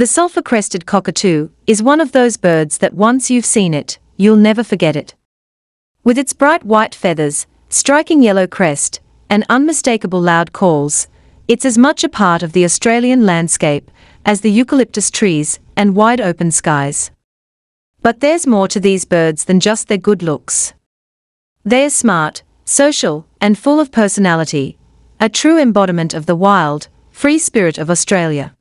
The sulphur-crested cockatoo is one of those birds that once you've seen it, you'll never forget it. With its bright white feathers, striking yellow crest, and unmistakable loud calls, it's as much a part of the Australian landscape as the eucalyptus trees and wide open skies. But there's more to these birds than just their good looks. They are smart, social, and full of personality, a true embodiment of the wild, free spirit of Australia.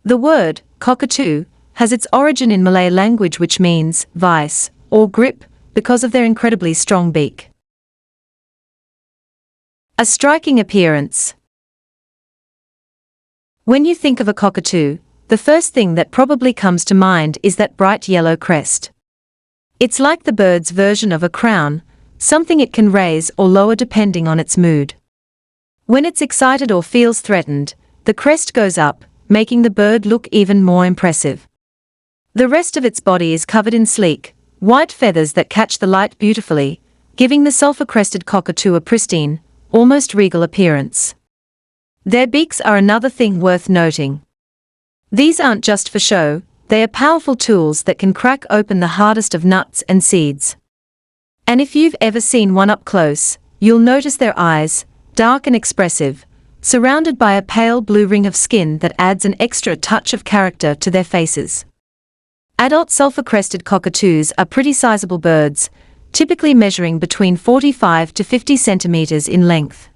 The word, cockatoo, has its origin in Malay language which means vice or grip because of their incredibly strong beak. A striking appearance. When you think of a cockatoo, the first thing that probably comes to mind is that bright yellow crest. It's like the bird's version of a crown, something it can raise or lower depending on its mood. When it's excited or feels threatened, the crest goes up, making the bird look even more impressive. The rest of its body is covered in sleek, white feathers that catch the light beautifully, giving the sulphur-crested cockatoo a pristine, almost regal appearance. Their beaks are another thing worth noting. These aren't just for show, they are powerful tools that can crack open the hardest of nuts and seeds. And if you've ever seen one up close, you'll notice their eyes, dark and expressive, surrounded by a pale blue ring of skin that adds an extra touch of character to their faces. Adult sulphur-crested cockatoos are pretty sizable birds, typically measuring between 45 to 50 centimeters in length.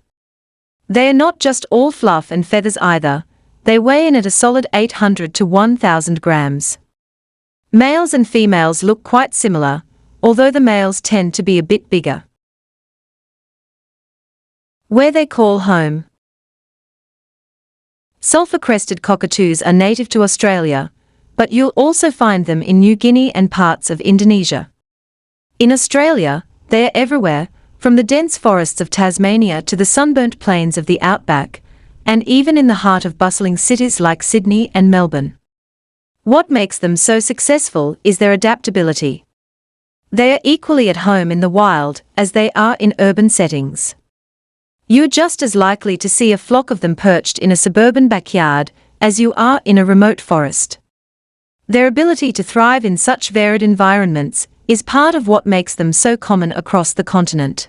They are not just all fluff and feathers either, they weigh in at a solid 800 to 1,000 grams. Males and females look quite similar, although the males tend to be a bit bigger. Where they call home. Sulphur-crested cockatoos are native to Australia, but you'll also find them in New Guinea and parts of Indonesia. In Australia, they are everywhere, from the dense forests of Tasmania to the sunburnt plains of the outback, and even in the heart of bustling cities like Sydney and Melbourne. What makes them so successful is their adaptability. They are equally at home in the wild as they are in urban settings. You're just as likely to see a flock of them perched in a suburban backyard as you are in a remote forest. Their ability to thrive in such varied environments is part of what makes them so common across the continent.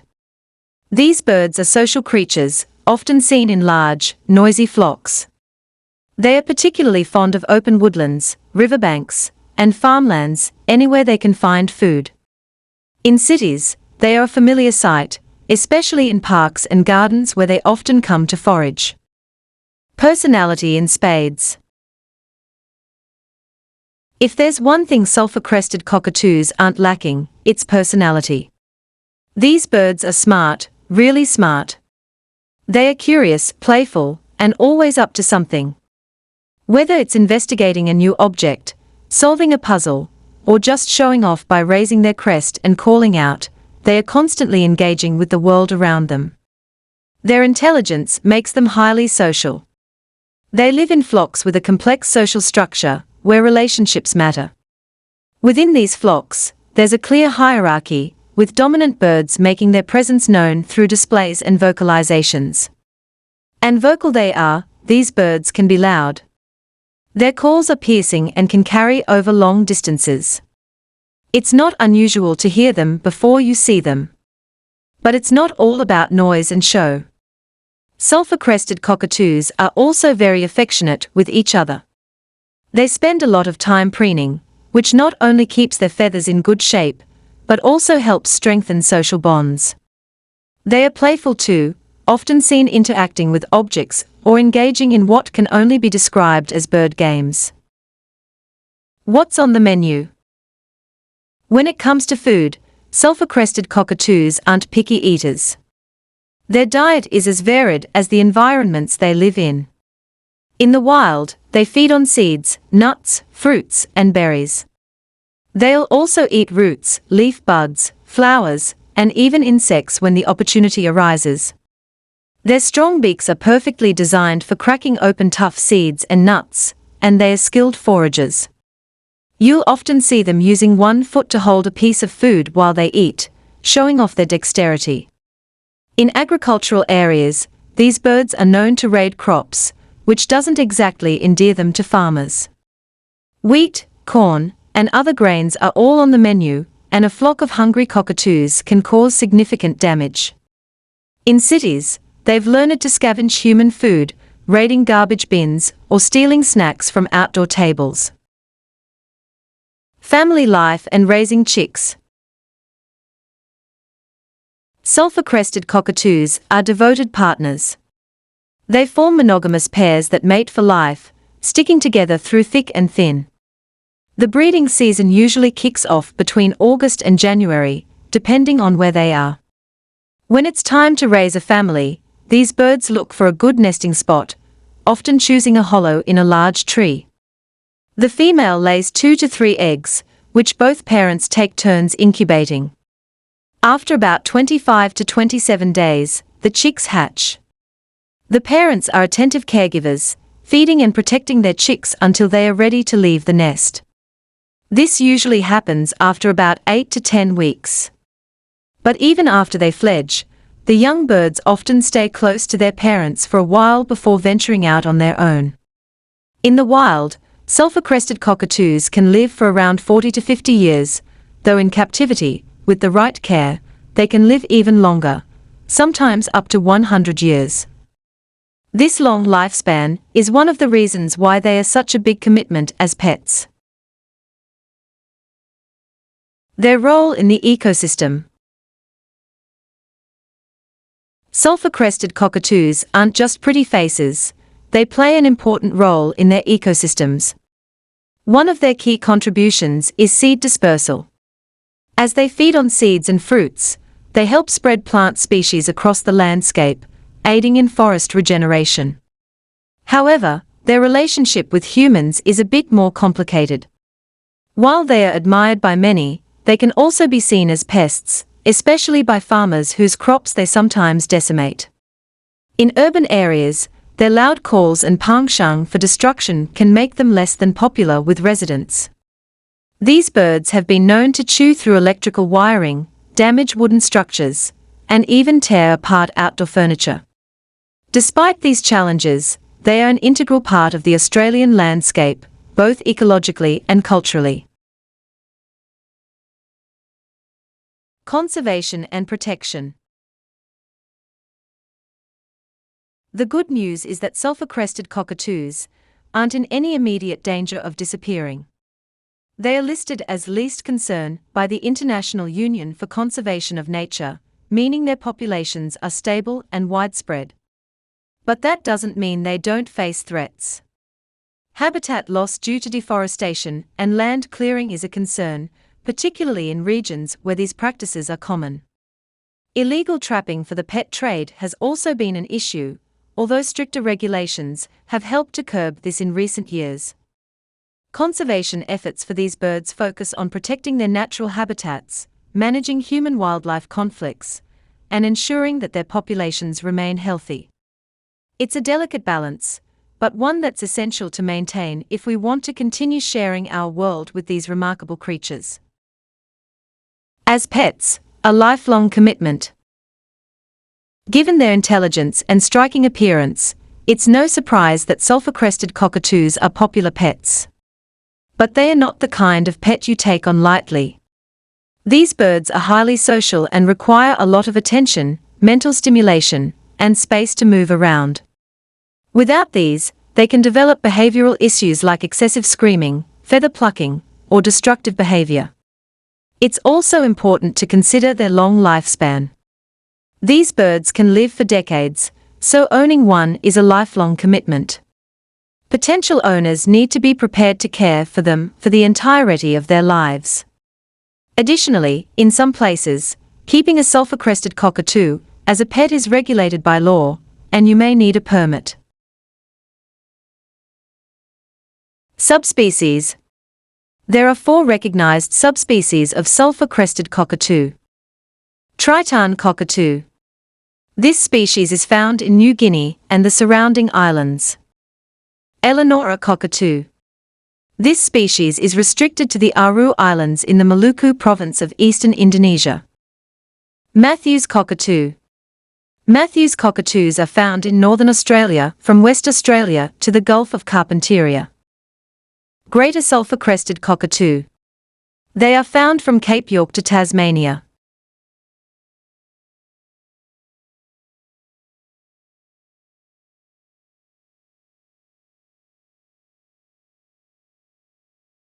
These birds are social creatures, often seen in large, noisy flocks. They are particularly fond of open woodlands, riverbanks, and farmlands, anywhere they can find food. In cities, they are a familiar sight, especially in parks and gardens where they often come to forage. Personality in spades. If there's one thing sulphur-crested cockatoos aren't lacking, it's personality. These birds are smart, really smart. They are curious, playful, and always up to something. Whether it's investigating a new object, solving a puzzle, or just showing off by raising their crest and calling out, they are constantly engaging with the world around them. Their intelligence makes them highly social. They live in flocks with a complex social structure, where relationships matter. Within these flocks, there's a clear hierarchy, with dominant birds making their presence known through displays and vocalizations. And vocal they are, these birds can be loud. Their calls are piercing and can carry over long distances. It's not unusual to hear them before you see them. But it's not all about noise and show. Sulphur-crested cockatoos are also very affectionate with each other. They spend a lot of time preening, which not only keeps their feathers in good shape, but also helps strengthen social bonds. They are playful too, often seen interacting with objects or engaging in what can only be described as bird games. What's on the menu? When it comes to food, sulphur-crested cockatoos aren't picky eaters. Their diet is as varied as the environments they live in. In the wild, they feed on seeds, nuts, fruits, and berries. They'll also eat roots, leaf buds, flowers, and even insects when the opportunity arises. Their strong beaks are perfectly designed for cracking open tough seeds and nuts, and they are skilled foragers. You'll often see them using one foot to hold a piece of food while they eat, showing off their dexterity. In agricultural areas, these birds are known to raid crops, which doesn't exactly endear them to farmers. Wheat, corn, and other grains are all on the menu, and a flock of hungry cockatoos can cause significant damage. In cities, they've learned to scavenge human food, raiding garbage bins, or stealing snacks from outdoor tables. Family life and raising chicks. Sulphur-crested cockatoos are devoted partners. They form monogamous pairs that mate for life, sticking together through thick and thin. The breeding season usually kicks off between August and January, depending on where they are. When it's time to raise a family, these birds look for a good nesting spot, often choosing a hollow in a large tree. The female lays 2 to 3 eggs, which both parents take turns incubating. After about 25 to 27 days, the chicks hatch. The parents are attentive caregivers, feeding and protecting their chicks until they are ready to leave the nest. This usually happens after about 8 to 10 weeks. But even after they fledge, the young birds often stay close to their parents for a while before venturing out on their own. In the wild, sulphur-crested cockatoos can live for around 40 to 50 years, though in captivity, with the right care, they can live even longer, sometimes up to 100 years. This long lifespan is one of the reasons why they are such a big commitment as pets. Their role in the ecosystem. Sulphur-crested cockatoos aren't just pretty faces, they play an important role in their ecosystems. One of their key contributions is seed dispersal. As they feed on seeds and fruits, they help spread plant species across the landscape, aiding in forest regeneration. However, their relationship with humans is a bit more complicated. While they are admired by many, they can also be seen as pests, especially by farmers whose crops they sometimes decimate. In urban areas, their loud calls and pangshang for destruction can make them less than popular with residents. These birds have been known to chew through electrical wiring, damage wooden structures, and even tear apart outdoor furniture. Despite these challenges, they are an integral part of the Australian landscape, both ecologically and culturally. Conservation and protection. The good news is that sulphur-crested cockatoos aren't in any immediate danger of disappearing. They are listed as least concern by the International Union for Conservation of Nature, meaning their populations are stable and widespread. But that doesn't mean they don't face threats. Habitat loss due to deforestation and land clearing is a concern, particularly in regions where these practices are common. Illegal trapping for the pet trade has also been an issue, although stricter regulations have helped to curb this in recent years. Conservation efforts for these birds focus on protecting their natural habitats, managing human-wildlife conflicts, and ensuring that their populations remain healthy. It's a delicate balance, but one that's essential to maintain if we want to continue sharing our world with these remarkable creatures. As pets, a lifelong commitment. Given their intelligence and striking appearance, it's no surprise that sulphur-crested cockatoos are popular pets. But they are not the kind of pet you take on lightly. These birds are highly social and require a lot of attention, mental stimulation, and space to move around. Without these, they can develop behavioral issues like excessive screaming, feather plucking, or destructive behavior. It's also important to consider their long lifespan. These birds can live for decades, so owning one is a lifelong commitment. Potential owners need to be prepared to care for them for the entirety of their lives. Additionally, in some places, keeping a sulphur-crested cockatoo as a pet is regulated by law, and you may need a permit. Subspecies. There are 4 recognized subspecies of sulphur-crested cockatoo. Triton cockatoo. This species is found in New Guinea and the surrounding islands. Eleonora cockatoo. This species is restricted to the Aru Islands in the Maluku province of eastern Indonesia. Matthews cockatoo. Matthews cockatoos are found in northern Australia from West Australia to the Gulf of Carpentaria. Greater Sulphur-Crested Cockatoo. They are found from Cape York to Tasmania.